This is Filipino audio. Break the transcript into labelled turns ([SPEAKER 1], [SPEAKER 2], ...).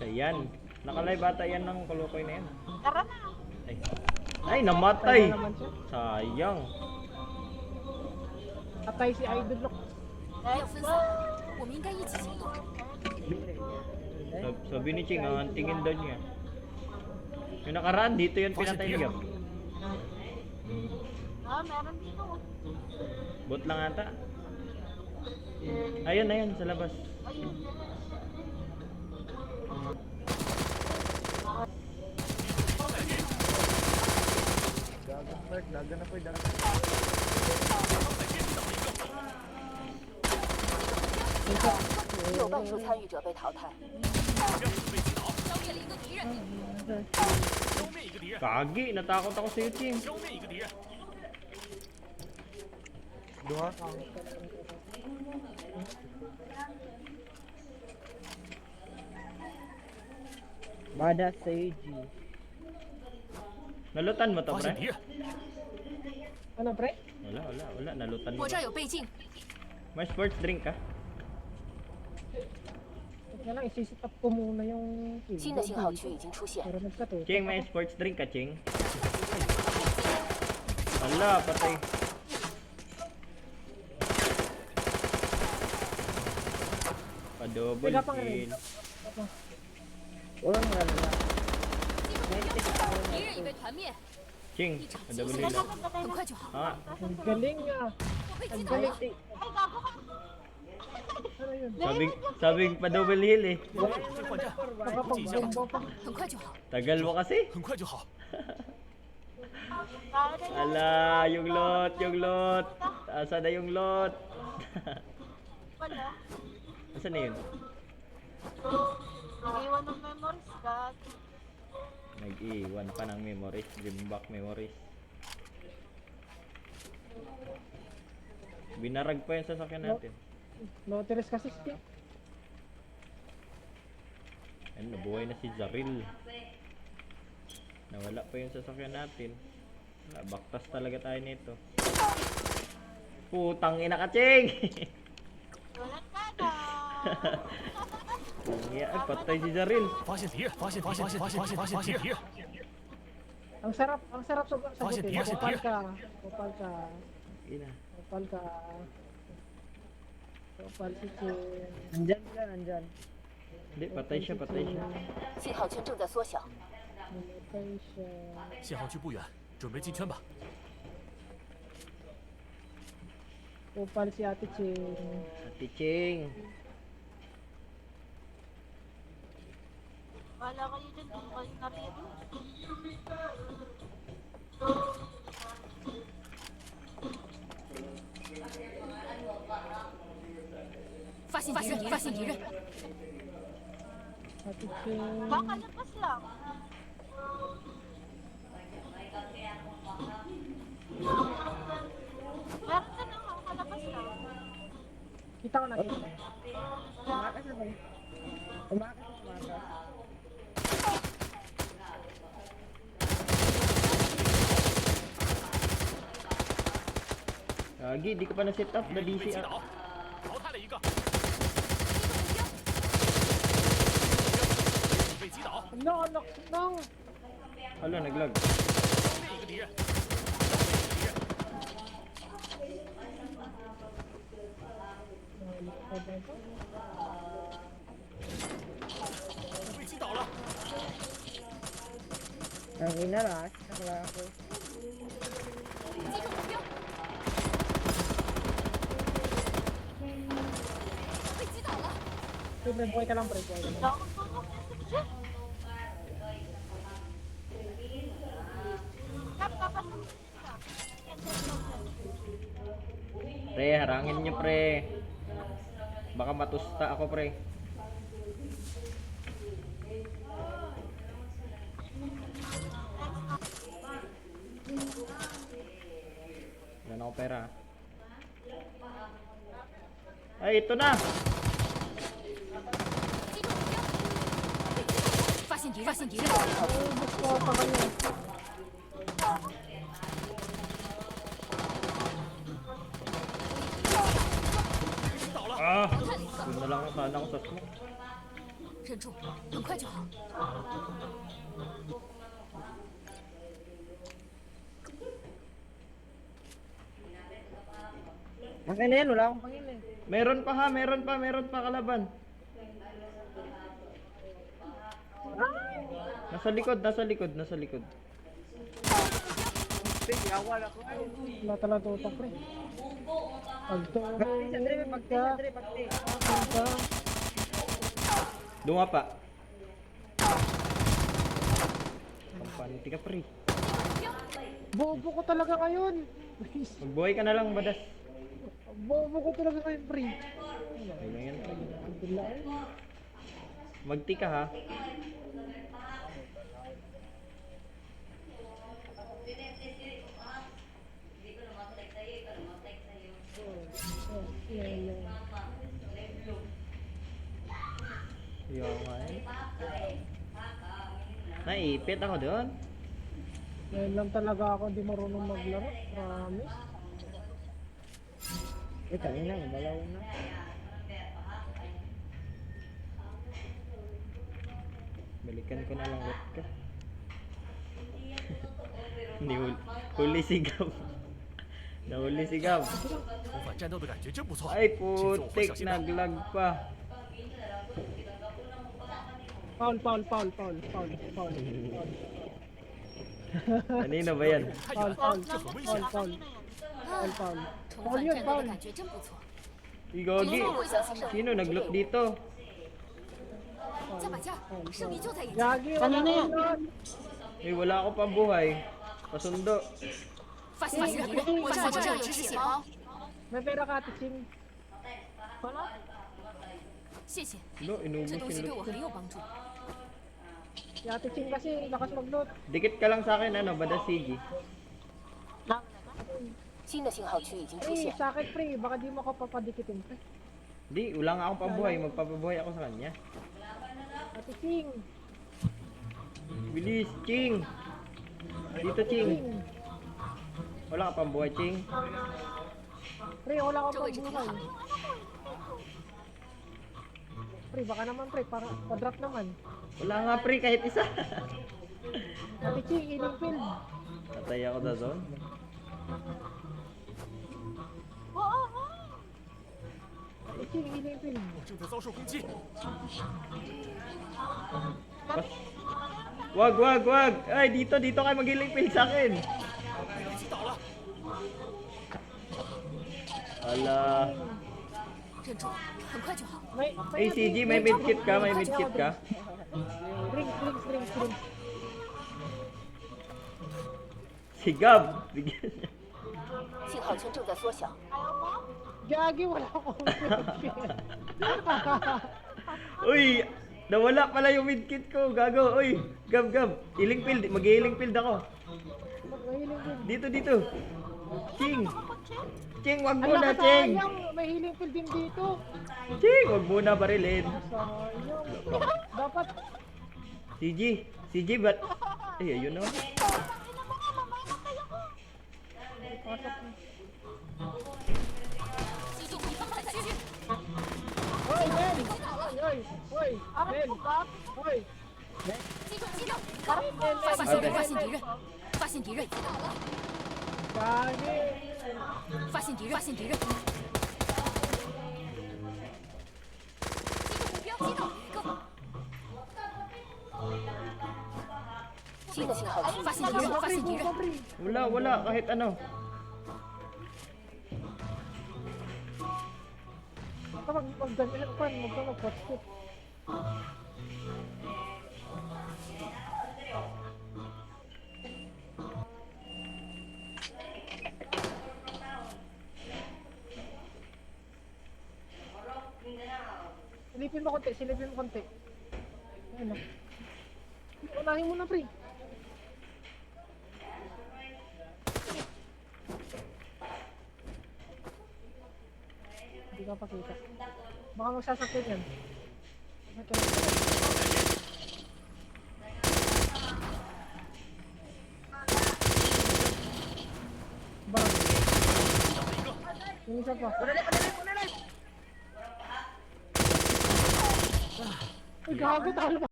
[SPEAKER 1] Ayan. Nakalive ata yan ng Kolokoy na yan.
[SPEAKER 2] Tara na.
[SPEAKER 1] Ay, namatay.
[SPEAKER 3] Tayo naman siya.
[SPEAKER 1] Sayang.
[SPEAKER 3] Patay si Idol Lock.
[SPEAKER 4] 要分散，我们应该一起行动。
[SPEAKER 1] Sabi ni Ching, tingin daw niya. Yung nakaraan, dito yun pinatay ni Gab.
[SPEAKER 2] Meron dito.
[SPEAKER 1] Bot lang ata. Ayun, ayun, sa labas.
[SPEAKER 3] Dagan na po, dagan.
[SPEAKER 4] 有半数参与者被淘汰。
[SPEAKER 1] Kagi, natakot ako sa iyo, Ching.
[SPEAKER 3] Dua. Bada Seiji.
[SPEAKER 1] Nalutan mo to,
[SPEAKER 5] 发
[SPEAKER 1] pre?
[SPEAKER 5] 现敌人，
[SPEAKER 3] Ano pre?
[SPEAKER 1] Wala. Nalutan mo.
[SPEAKER 4] 我这儿有倍镜，
[SPEAKER 1] May sports drink ka?
[SPEAKER 3] Huwag na lang, isisit up ko muna yung...
[SPEAKER 4] 新的信号区已经出现。
[SPEAKER 3] Para nagkatuto.
[SPEAKER 1] Ching, may sports drink ka, Ching? Wala, patay. Pa-double
[SPEAKER 3] Wala pang
[SPEAKER 1] kill.
[SPEAKER 3] Walang malala.
[SPEAKER 4] 敌人已被团灭，
[SPEAKER 1] Ching, pa-double kill.
[SPEAKER 4] 很快就好。
[SPEAKER 1] Ah,
[SPEAKER 3] Ang galing ah.
[SPEAKER 4] 我被击
[SPEAKER 3] Ang
[SPEAKER 4] 倒
[SPEAKER 3] galing.
[SPEAKER 4] 了，
[SPEAKER 2] Ay, gago ka.
[SPEAKER 3] Ano yun?
[SPEAKER 1] sabing pa-double heal eh.
[SPEAKER 5] 换战，
[SPEAKER 3] Nakapag-bomba pa.
[SPEAKER 4] 很快就好。
[SPEAKER 1] Tagal mo kasi.
[SPEAKER 5] 很快就好。
[SPEAKER 1] Ala, yung lot. Asa na yung lot?
[SPEAKER 2] Wala.
[SPEAKER 1] Asa na yun?
[SPEAKER 2] Iwan ng memories, gag.
[SPEAKER 1] Nag-iwan pa ng memories, bring back memories. Binarag pa yung sasakyan natin.
[SPEAKER 3] Nautilus kasi stick.
[SPEAKER 1] Ayun, nabuhay na si Zaril. Nawala pa yung sasakyan natin. Baktas talaga tayo nito. Putang ina ka, Ching!
[SPEAKER 2] Wala ka na.
[SPEAKER 1] Ay, patay si Zaril.
[SPEAKER 5] 发现敌人，发现敌人，
[SPEAKER 3] Ang sarap sagutin.
[SPEAKER 5] Bakit?
[SPEAKER 3] Kupal ka. Kupal ka.
[SPEAKER 1] Ina.
[SPEAKER 3] Kupal ka. Kupal si Chin. Nandyan.
[SPEAKER 1] Hindi, patay siya.
[SPEAKER 4] 信号圈正在缩小，
[SPEAKER 3] Namatay siya.
[SPEAKER 5] 信号区不远，准备进圈吧。
[SPEAKER 3] Kupal si Ate Chin.
[SPEAKER 1] Ate Ching.
[SPEAKER 2] Wala kayo dyan, hindi kayo narito.
[SPEAKER 4] 发现敌人，发现敌人，
[SPEAKER 3] Ate Chin.
[SPEAKER 2] Kakalabas lang. Meron ka nang kakalabas lang.
[SPEAKER 3] Kita ko na kita. Umakas na ba? Umakas.
[SPEAKER 1] Lagi, di ko pa na-set up na
[SPEAKER 5] 敌人被
[SPEAKER 1] DC
[SPEAKER 5] 击
[SPEAKER 1] ah.
[SPEAKER 5] 倒，淘汰了一个。被击倒，
[SPEAKER 3] No.
[SPEAKER 1] Hala, naglag.
[SPEAKER 5] 消灭一个敌人。 被击倒了，
[SPEAKER 3] Ang inaras. Nakala ako.
[SPEAKER 4] 击中目标。被击倒了，
[SPEAKER 3] Pre, buhay ka lang, pre. Buhay ka lang.
[SPEAKER 2] Ako tutupin siya. Kapag
[SPEAKER 1] Pre, harangin niyo, pre. Baka matusta ako, pre. Wala na akong pera. Ay, ito na!
[SPEAKER 4] 击中目标。发现敌人，
[SPEAKER 3] Gusto pa kanya.
[SPEAKER 5] Bị 击倒了，
[SPEAKER 1] Ah! Doon na lang ako sana ako sa smoke.
[SPEAKER 4] 忍住，很快就好。
[SPEAKER 3] Akin na yan, wala akong pangil eh.
[SPEAKER 1] Meron pa ha, meron pa kalaban. Nasa likod.
[SPEAKER 3] Wala talaga tutok, pre.
[SPEAKER 1] Dunga pa. Kampaniti ka pre.
[SPEAKER 3] Bobo ko talaga ngayon.
[SPEAKER 1] Magbuhay ka na lang, badas.
[SPEAKER 3] Bobo ko talaga ngayon, pre.
[SPEAKER 1] Ay lang yan.
[SPEAKER 3] Alhamdulillah.
[SPEAKER 1] Magti ka ha. Yung nga eh. Naipit ako doon.
[SPEAKER 3] Ngayon lang talaga ako hindi marunong maglaro. Promise. Kanina, balaw na.
[SPEAKER 1] Balikan ko na lang wet ka. Huli si Gab. Nahuli si Gab.
[SPEAKER 5] 重返战斗的感觉真不错。
[SPEAKER 1] Ay
[SPEAKER 5] 这次我会小
[SPEAKER 1] putik,
[SPEAKER 5] 心的。
[SPEAKER 1] naglag pa.
[SPEAKER 3] Foul.
[SPEAKER 1] Kanino ba yan?
[SPEAKER 5] 太远了，
[SPEAKER 3] Foul.
[SPEAKER 5] 这很危险。
[SPEAKER 3] Foul.
[SPEAKER 4] 重返战斗的感觉真不错。
[SPEAKER 1] Gogi. Sino nag-look dito?
[SPEAKER 4] 加把劲儿，胜利就在眼前。
[SPEAKER 3] Gagi,
[SPEAKER 2] Kanina yan.
[SPEAKER 1] Eh, wala ako pang buhay. Pasundo.
[SPEAKER 4] 发现敌人，我这里有止血包，
[SPEAKER 3] May pera ka, Tiching.
[SPEAKER 2] Wala.
[SPEAKER 4] 谢谢，
[SPEAKER 1] No,
[SPEAKER 4] 这
[SPEAKER 1] inubos
[SPEAKER 4] 东西
[SPEAKER 1] yung
[SPEAKER 4] 对我
[SPEAKER 1] loot.
[SPEAKER 4] 很有帮助。
[SPEAKER 3] Si Ate Ching kasi, lakas mag-loot.
[SPEAKER 1] Dikit ka lang sa akin, ano, bada CG.
[SPEAKER 4] 新的信号区已经出
[SPEAKER 3] Pre,
[SPEAKER 4] 现，
[SPEAKER 3] sa akin, pre. Baka di mo ako papadikitin, pre.
[SPEAKER 1] Di, wala nga akong pambuhay. Magpapabuhay ako sa kanya.
[SPEAKER 3] Ate Ching.
[SPEAKER 1] Bilis, Ching! Dito, Ching. Wala ka pambuhay, Ching.
[SPEAKER 3] Pre, wala akong
[SPEAKER 4] 这位置挺
[SPEAKER 3] pambuhay.
[SPEAKER 4] 好。
[SPEAKER 3] Pre, baka naman, pre. Para pa-drop naman.
[SPEAKER 1] Wala nga, pre, kahit isa.
[SPEAKER 3] Ate Ching, healing field.
[SPEAKER 1] Patay ako sa zone.
[SPEAKER 2] Oo.
[SPEAKER 3] Ate Ching, healing field.
[SPEAKER 5] 我正在遭受攻击，
[SPEAKER 1] Wag! Ay, dito kayo mag-healing field sa akin.
[SPEAKER 5] 击倒了。
[SPEAKER 1] Ala.
[SPEAKER 4] 忍住，很快就好。
[SPEAKER 1] Ay, CG, may medkit ka? May medkit ka?
[SPEAKER 3] Strings.
[SPEAKER 1] Si Gab. Bigyan niya.
[SPEAKER 4] 信号圈正在缩小，
[SPEAKER 3] Gagi, wala akong medkit.
[SPEAKER 1] Uy! Nawala pala yung medkit ko. Gago. Uy! Gab. Healing field. Mag-healing field ako.
[SPEAKER 3] Mag-healing field.
[SPEAKER 1] Dito. Ching! Ching, wag
[SPEAKER 3] Ala
[SPEAKER 1] muna,
[SPEAKER 3] ka,
[SPEAKER 1] Ching!
[SPEAKER 3] sayang. May healing field din dito.
[SPEAKER 1] Ching, wag muna barilin.
[SPEAKER 3] Sayang. Dapat,
[SPEAKER 1] CG, ba't? Ay, ayun na.
[SPEAKER 3] pasok na.
[SPEAKER 4] 击中敌方的区域，
[SPEAKER 3] Hoy, Ben! Hoy, Ben! Hoy!
[SPEAKER 4] 击中，
[SPEAKER 3] Ben,
[SPEAKER 4] 发现敌人，
[SPEAKER 3] Gagi!
[SPEAKER 4] 发现敌人，击中目标，击倒一个。新的信号区，发现敌人，
[SPEAKER 1] Wala, kahit ano.
[SPEAKER 3] Kapag mag-ganyan pa, mag-post-it. Silipin mo konti. Ayun na. Unahin mo na, pre. Hindi ka pakita. Baka magsasakit yan. Ito. Bang. Yung isa pa. Uy, Gago, talo pa.